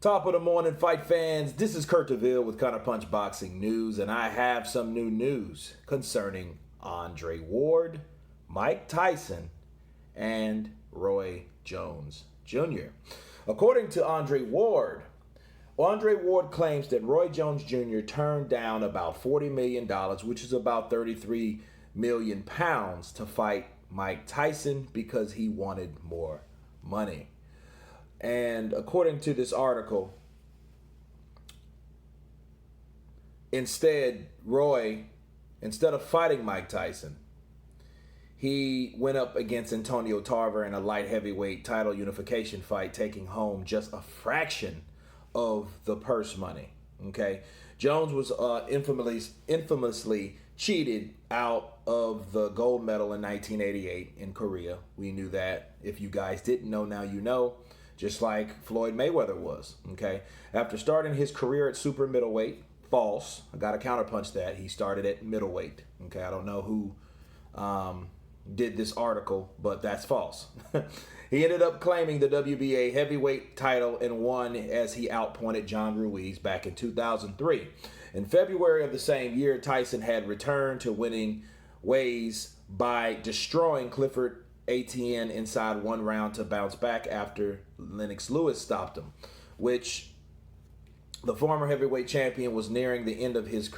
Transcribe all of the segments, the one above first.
Top of the morning, fight fans. This is Kurt DeVille with Counterpunch Boxing News, and I have some new news concerning Andre Ward, Mike Tyson, and Roy Jones Jr. According to Andre Ward claims that Roy Jones Jr. turned down about $40 million, which is about 33 million pounds, to fight Mike Tyson because he wanted more money. And according to this article, instead of fighting Mike Tyson, he went up against Antonio Tarver in a light heavyweight title unification fight, taking home just a fraction of the purse money. Okay, Jones was infamously cheated out of the gold medal in 1988 in Korea. We knew that. If you guys didn't know, now you know. Just like Floyd Mayweather was, okay? After starting his career at super middleweight, false. I got to counterpunch that. He started at middleweight, okay? I don't know who did this article, but that's false. He ended up claiming the WBA heavyweight title and won as he outpointed John Ruiz back in 2003. In February of the same year, Tyson had returned to winning ways by destroying Clifford ATN inside one round to bounce back after Lennox Lewis stopped him, which the former heavyweight champion was nearing the end of his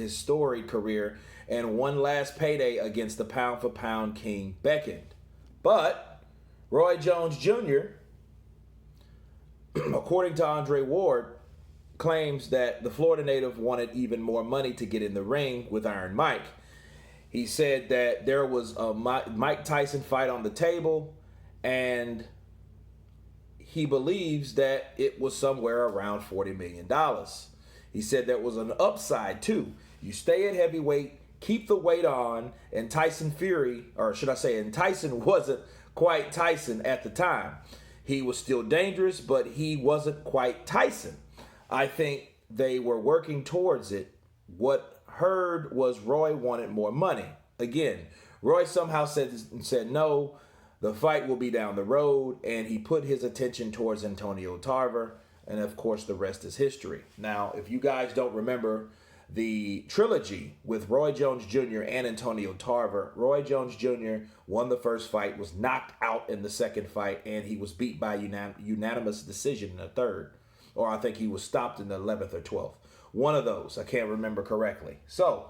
storied career, and one last payday against the pound-for-pound king beckoned. But Roy Jones Jr., according to Andre Ward, claims that the Florida native wanted even more money to get in the ring with Iron Mike. He said that there was a Mike Tyson fight on the table, and he believes that it was somewhere around $40 million. He said there was an upside too. You stay at heavyweight, keep the weight on, and Tyson wasn't quite Tyson at the time. He was still dangerous, but he wasn't quite Tyson. I think they were working towards it. What heard was Roy wanted more money. Again, Roy somehow said no, the fight will be down the road, and he put his attention towards Antonio Tarver, and of course the rest is history. Now, if you guys don't remember the trilogy with Roy Jones Jr. and Antonio Tarver, Roy Jones Jr. won the first fight, was knocked out in the second fight, and he was beat by unanimous decision in the third. Or I think he was stopped in the 11th or 12th. One of those, I can't remember correctly. So,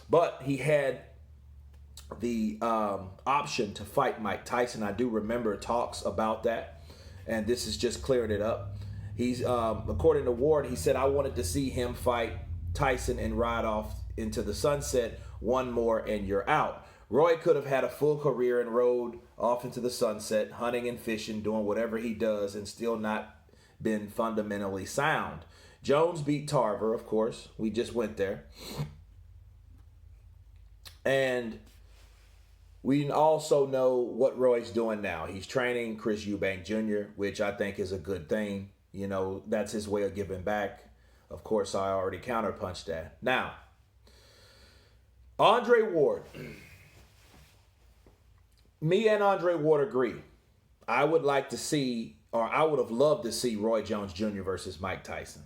but he had the option to fight Mike Tyson. I do remember talks about that, and this is just clearing it up. He's, according to Ward, he said, I wanted to see him fight Tyson and ride off into the sunset, one more and you're out. Roy could have had a full career and rode off into the sunset, hunting and fishing, doing whatever he does, and still not been fundamentally sound. Jones beat Tarver, of course. We just went there. And we also know what Roy's doing now. He's training Chris Eubank Jr., which I think is a good thing. You know, that's his way of giving back. Of course, I already counterpunched that. Now, Andre Ward. Me and Andre Ward agree. I would like to see, or I would have loved to see Roy Jones Jr. versus Mike Tyson.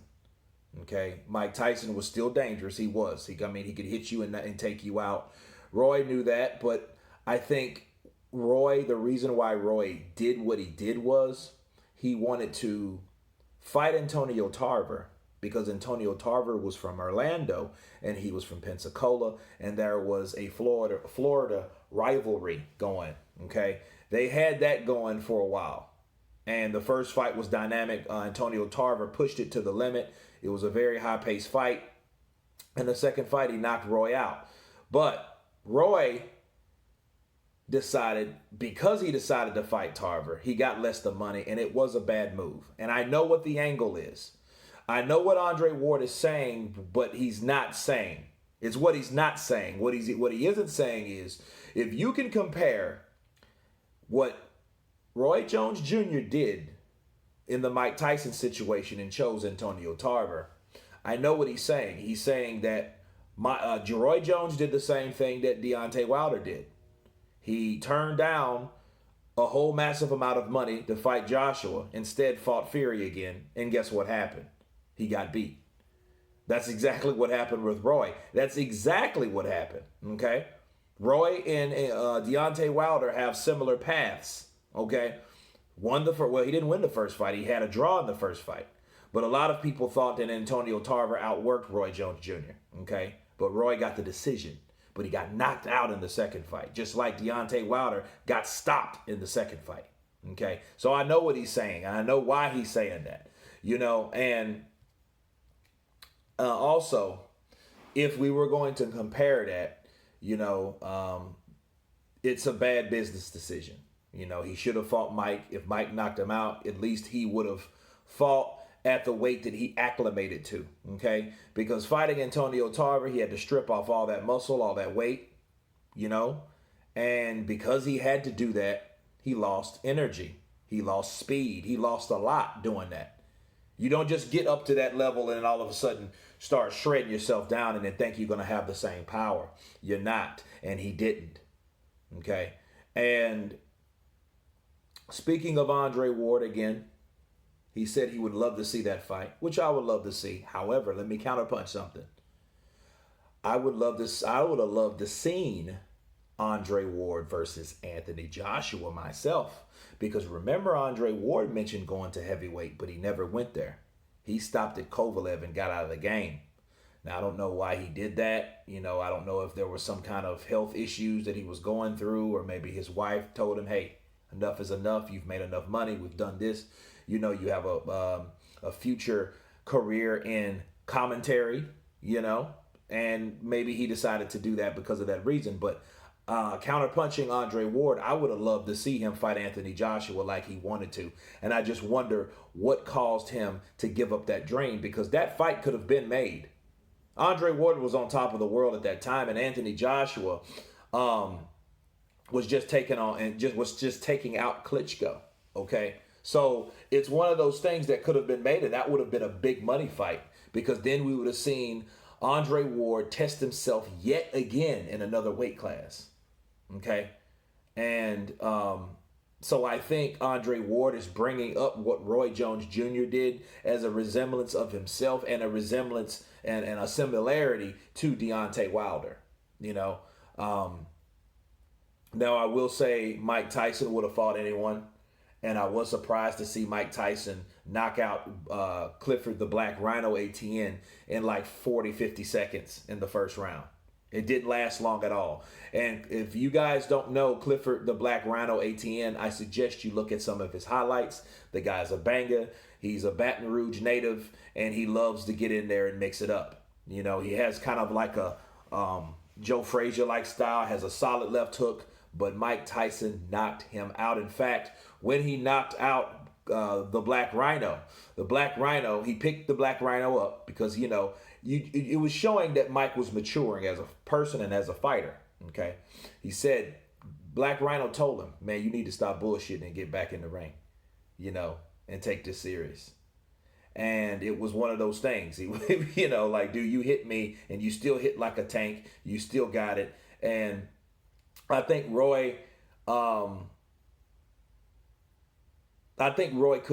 Okay, Mike Tyson was still dangerous. He was. He could hit you and take you out. Roy knew that, but I think the reason why Roy did what he did was he wanted to fight Antonio Tarver because Antonio Tarver was from Orlando and he was from Pensacola, and there was a Florida rivalry going. Okay, they had that going for a while. And the first fight was dynamic. Antonio Tarver pushed it to the limit. It was a very high-paced fight. In the second fight, he knocked Roy out. But Roy decided, because he decided to fight Tarver, he got less the money, and it was a bad move. And I know what the angle is. I know what Andre Ward is saying, but he's not saying. It's what he's not saying. What he isn't saying is, if you can compare what Roy Jones Jr. did in the Mike Tyson situation and chose Antonio Tarver, I know what he's saying. He's saying that Roy Jones did the same thing that Deontay Wilder did. He turned down a whole massive amount of money to fight Joshua, instead fought Fury again, and guess what happened? He got beat. That's exactly what happened with Roy. That's exactly what happened, okay? Roy and Deontay Wilder have similar paths, okay? Well, he didn't win the first fight. He had a draw in the first fight. But a lot of people thought that Antonio Tarver outworked Roy Jones Jr., okay? But Roy got the decision. But he got knocked out in the second fight, just like Deontay Wilder got stopped in the second fight, okay? So I know what he's saying. I know why he's saying that, and also, if we were going to compare that, it's a bad business decision. He should have fought Mike. If Mike knocked him out, at least he would have fought at the weight that he acclimated to, okay? Because fighting Antonio Tarver, he had to strip off all that muscle, all that weight, and because he had to do that, he lost energy. He lost speed. He lost a lot doing that. You don't just get up to that level and then all of a sudden start shredding yourself down and then think you're going to have the same power. You're not, and he didn't, okay? And speaking of Andre Ward again, he said he would love to see that fight, which I would love to see. However, let me counterpunch something. I would have loved to seen Andre Ward versus Anthony Joshua myself. Because remember, Andre Ward mentioned going to heavyweight, but he never went there. He stopped at Kovalev and got out of the game. Now, I don't know why he did that. I don't know if there were some kind of health issues that he was going through, or maybe his wife told him, hey, enough is enough. You've made enough money. We've done this. You have a future career in commentary, and maybe he decided to do that because of that reason. But counterpunching Andre Ward, I would have loved to see him fight Anthony Joshua like he wanted to. And I just wonder what caused him to give up that dream, because that fight could have been made. Andre Ward was on top of the world at that time, and Anthony Joshua was just taking out Klitschko, okay? So it's one of those things that could have been made, and that would have been a big money fight, because then we would have seen Andre Ward test himself yet again in another weight class, okay? And so I think Andre Ward is bringing up what Roy Jones Jr. did as a resemblance of himself, and a resemblance and a similarity to Deontay Wilder, Now, I will say Mike Tyson would have fought anyone. And I was surprised to see Mike Tyson knock out Clifford the Black Rhino ATN in like 40, 50 seconds in the first round. It didn't last long at all. And if you guys don't know Clifford the Black Rhino ATN, I suggest you look at some of his highlights. The guy's a banger. He's a Baton Rouge native, and he loves to get in there and mix it up. He has kind of like a Joe Frazier-like style, has a solid left hook, but Mike Tyson knocked him out. In fact, when he knocked out the Black Rhino, he picked the Black Rhino up because, it was showing that Mike was maturing as a person and as a fighter, okay? He said, Black Rhino told him, man, you need to stop bullshitting and get back in the ring, and take this serious. And it was one of those things, like, dude, you hit me and you still hit like a tank. You still got it. And I think Roy could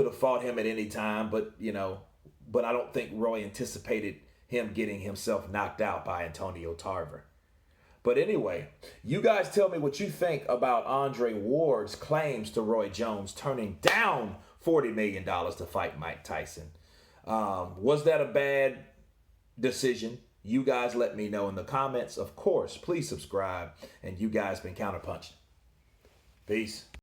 have fought him at any time, but I don't think Roy anticipated him getting himself knocked out by Antonio Tarver. But anyway, you guys tell me what you think about Andre Ward's claims to Roy Jones turning down $40 million to fight Mike Tyson. Was that a bad decision? You guys let me know in the comments. Of course, please subscribe. And you guys been counterpunching. Peace.